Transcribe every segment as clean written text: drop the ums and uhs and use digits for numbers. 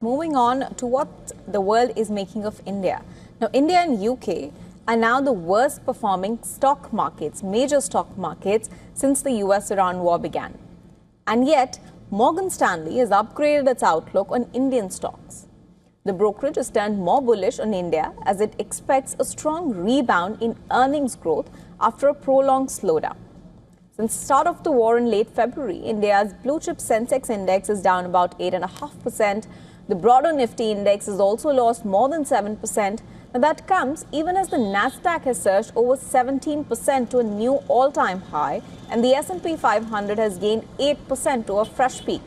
Moving on to what the world is making of India. Now, India and UK are now the worst performing stock markets, major stock markets, since the US-Iran war began. And yet, Morgan Stanley has upgraded its outlook on Indian stocks. The brokerage has turned more bullish on India as it expects a strong rebound in earnings growth after a prolonged slowdown. Since the start of the war in late February, India's blue-chip Sensex index is down about 8.5%. The broader Nifty index has also lost more than 7%. Now that comes even as the Nasdaq has surged over 17% to a new all-time high, and the S&P 500 has gained 8% to a fresh peak.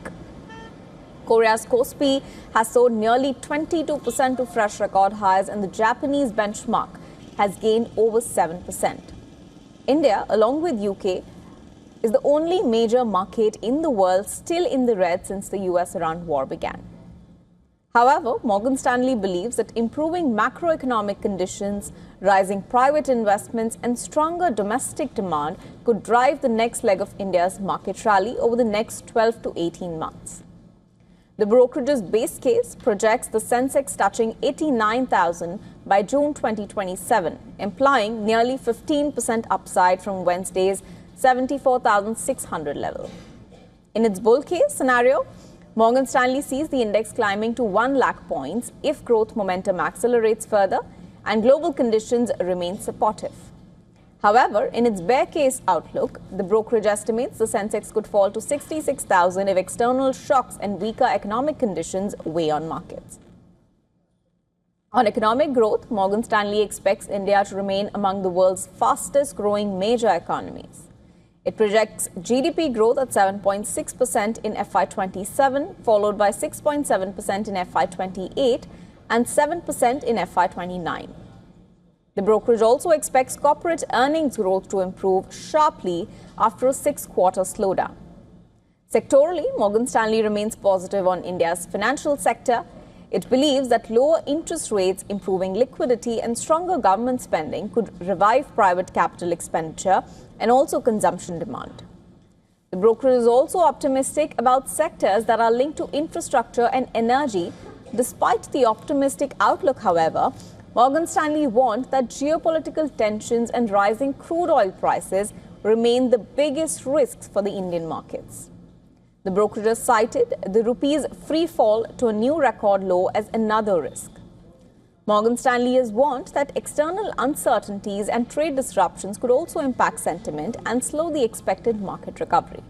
Korea's Kospi has soared nearly 22% to fresh record highs, and the Japanese benchmark has gained over 7%. India, along with UK, is the only major market in the world still in the red since the US-Iran war began. However, Morgan Stanley believes that improving macroeconomic conditions, rising private investments, and stronger domestic demand could drive the next leg of India's market rally over the next 12 to 18 months. The brokerage's base case projects the Sensex touching 89,000 by June 2027, implying nearly 15% upside from Wednesday's 74,600 level. In its bull case scenario, Morgan Stanley sees the index climbing to 1 lakh points if growth momentum accelerates further and global conditions remain supportive. However, in its bear case outlook, the brokerage estimates the Sensex could fall to 66,000 if external shocks and weaker economic conditions weigh on markets. On economic growth, Morgan Stanley expects India to remain among the world's fastest growing major economies. It projects GDP growth at 7.6% in FY27, followed by 6.7% in FY28 and 7% in FY29. The brokerage also expects corporate earnings growth to improve sharply after a 6-quarter slowdown. Sectorally, Morgan Stanley remains positive on India's financial sector. It believes that lower interest rates, improving liquidity, and stronger government spending could revive private capital expenditure and also consumption demand. The brokerage is also optimistic about sectors that are linked to infrastructure and energy. Despite the optimistic outlook, however, Morgan Stanley warned that geopolitical tensions and rising crude oil prices remain the biggest risks for the Indian markets. The brokerage has cited the rupee's free fall to a new record low as another risk. Morgan Stanley has warned that external uncertainties and trade disruptions could also impact sentiment and slow the expected market recovery.